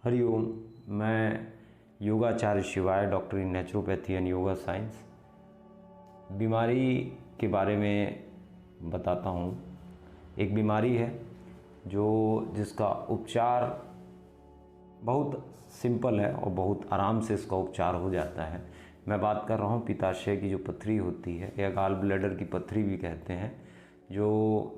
हरिओम। मैं योगाचार्य शिवाय, doctor in naturopathy and yoga science. बीमारी के बारे में बताता हूँ। एक बीमारी है जिसका उपचार बहुत सिंपल है और बहुत आराम से इसका उपचार हो जाता है। मैं बात कर रहा हूँ पित्ताशय की जो पथरी होती है या गॉल ब्लैडर की पथरी भी कहते हैं। जो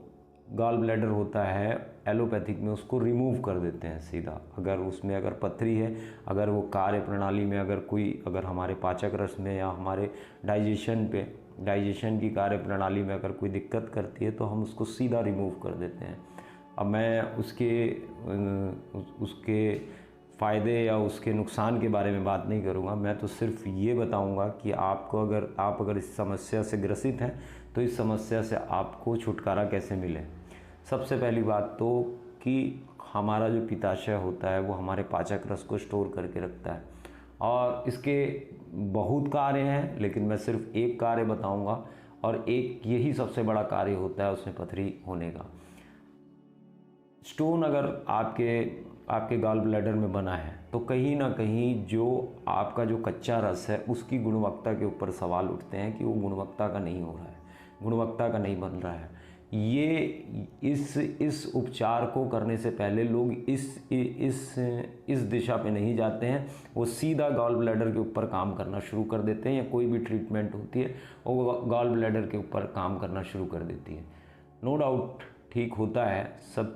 गॉल ब्लैडर होता है एलोपैथिक में उसको रिमूव कर देते हैं सीधा। अगर पथरी है, अगर वो कार्य प्रणाली में अगर हमारे पाचक रस में या हमारे डाइजेशन की कार्य प्रणाली में अगर कोई दिक्कत करती है तो हम उसको सीधा रिमूव कर देते हैं। अब मैं उसके फ़ायदे या उसके नुकसान के बारे में बात नहीं करूँगा। मैं तो सिर्फ ये बताऊँगा कि आप अगर इस समस्या से ग्रसित हैं तो इस समस्या से आपको छुटकारा कैसे मिले। सबसे पहली बात तो कि हमारा जो पित्ताशय होता है वो हमारे पाचक रस को स्टोर करके रखता है और इसके बहुत कार्य हैं, लेकिन मैं सिर्फ एक कार्य बताऊंगा और एक यही सबसे बड़ा कार्य होता है उसमें पथरी होने का। स्टोन अगर आपके गॉल ब्लैडर में बना है तो कहीं ना कहीं जो आपका जो कच्चा रस है उसकी गुणवत्ता के ऊपर सवाल उठते हैं कि वो गुणवत्ता का नहीं हो रहा है, गुणवत्ता का नहीं बन रहा है। इस उपचार को करने से पहले लोग इस दिशा पे नहीं जाते हैं, वो सीधा गॉल ब्लैडर के ऊपर काम करना शुरू कर देते हैं या कोई भी ट्रीटमेंट होती है वो गॉल ब्लैडर के ऊपर काम करना शुरू कर देती है। नो डाउट ठीक होता है, सब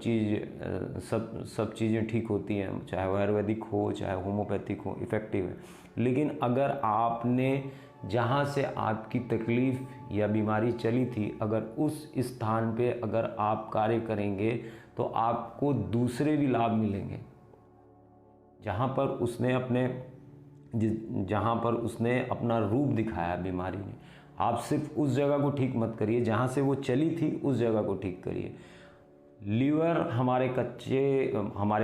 चीज़ें ठीक होती हैं, चाहे वो आयुर्वेदिक हो चाहे होम्योपैथिक हो, इफ़ेक्टिव है। लेकिन अगर आपने जहाँ से आपकी तकलीफ़ या बीमारी चली थी अगर उस स्थान पे अगर आप कार्य करेंगे तो आपको दूसरे भी लाभ मिलेंगे। जहाँ पर उसने अपना रूप दिखाया बीमारी ने, आप सिर्फ उस जगह को ठीक मत करिए, जहाँ से वो चली थी उस जगह को ठीक करिए। लीवर हमारे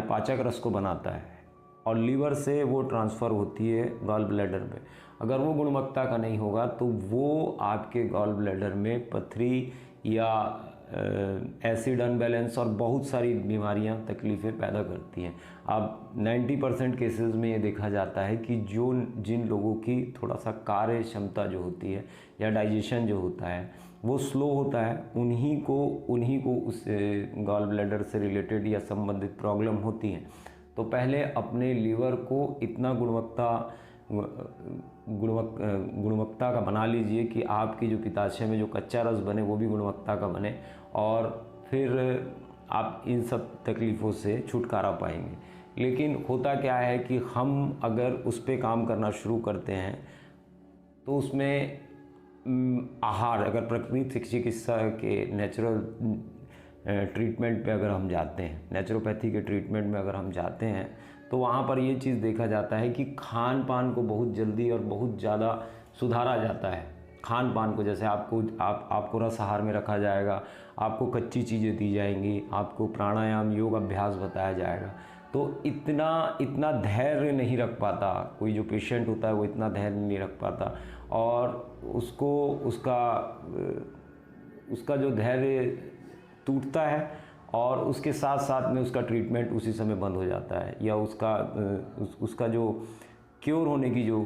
पाचक रस को बनाता है और लीवर से वो ट्रांसफ़र होती है गॉल ब्लैडर में। अगर वो गुणवत्ता का नहीं होगा तो वो आपके गॉल ब्लैडर में पथरी या एसिड अनबैलेंस और बहुत सारी बीमारियां तकलीफ़ें पैदा करती हैं। अब 90% केसेस में ये देखा जाता है कि जिन लोगों की थोड़ा सा कार्य क्षमता जो होती है या डाइजेशन जो होता है वो स्लो होता है, उन्हीं को उस गॉल ब्लैडर से रिलेटेड या संबंधित प्रॉब्लम होती हैं। तो पहले अपने लीवर को इतना गुणवत्ता का बना लीजिए कि आपकी जो पित्ताशय में जो कच्चा रस बने वो भी गुणवत्ता का बने और फिर आप इन सब तकलीफ़ों से छुटकारा पाएंगे। लेकिन होता क्या है कि हम अगर उस पर काम करना शुरू करते हैं तो उसमें आहार, अगर प्राकृतिक चिकित्सा के नेचुरल ट्रीटमेंट पे अगर हम जाते हैं, नेचुरोपैथी के ट्रीटमेंट में अगर हम जाते हैं तो वहाँ पर ये चीज़ देखा जाता है कि खान पान को बहुत जल्दी और बहुत ज़्यादा सुधारा जाता है। खान पान को जैसे आपको रस आहार में रखा जाएगा, आपको कच्ची चीज़ें दी जाएंगी, आपको प्राणायाम योग अभ्यास बताया जाएगा। तो इतना धैर्य नहीं रख पाता कोई, जो पेशेंट होता है वो इतना धैर्य नहीं रख पाता और उसका जो धैर्य टूटता है और उसके साथ साथ में उसका ट्रीटमेंट उसी समय बंद हो जाता है या उसका जो क्योर होने की जो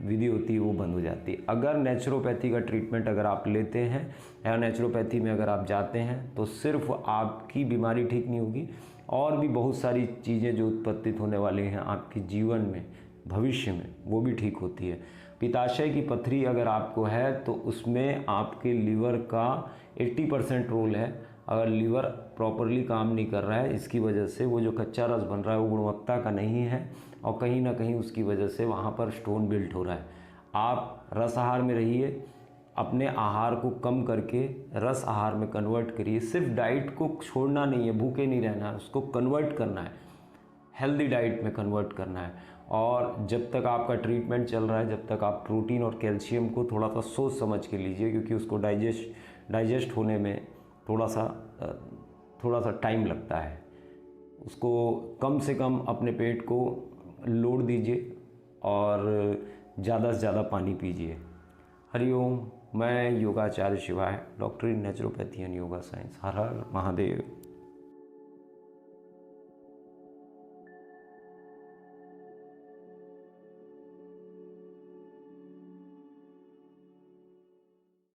विधि होती है वो बंद हो जाती है। अगर नेचुरोपैथी का ट्रीटमेंट अगर आप लेते हैं या नेचुरोपैथी में अगर आप जाते हैं तो सिर्फ आपकी बीमारी ठीक नहीं होगी और भी बहुत सारी चीज़ें जो उत्पत्तित होने वाली हैं आपके जीवन में भविष्य में वो भी ठीक होती है। पित्ताशय की पथरी अगर आपको है तो उसमें आपके लीवर का 80% रोल है। अगर लीवर प्रॉपरली काम नहीं कर रहा है, इसकी वजह से वो जो कच्चा रस बन रहा है वो गुणवत्ता का नहीं है और कहीं ना कहीं उसकी वजह से वहाँ पर स्टोन बिल्ट हो रहा है। आप रस आहार में रहिए, अपने आहार को कम करके रस आहार में कन्वर्ट करिए। सिर्फ डाइट को छोड़ना नहीं है, भूखे नहीं रहना है, उसको कन्वर्ट करना है, हेल्दी डाइट में कन्वर्ट करना है। और जब तक आपका ट्रीटमेंट चल रहा है जब तक आप प्रोटीन और कैल्शियम को थोड़ा सा सोच समझ के लीजिए, क्योंकि उसको डाइजेस्ट होने में थोड़ा सा टाइम लगता है। उसको कम से कम अपने पेट को लोड दीजिए और ज़्यादा से ज़्यादा पानी पीजिए। हरिओम। मैं योगाचार्य शिवाय, doctor in naturopathy and yoga science. Her her Mahadev.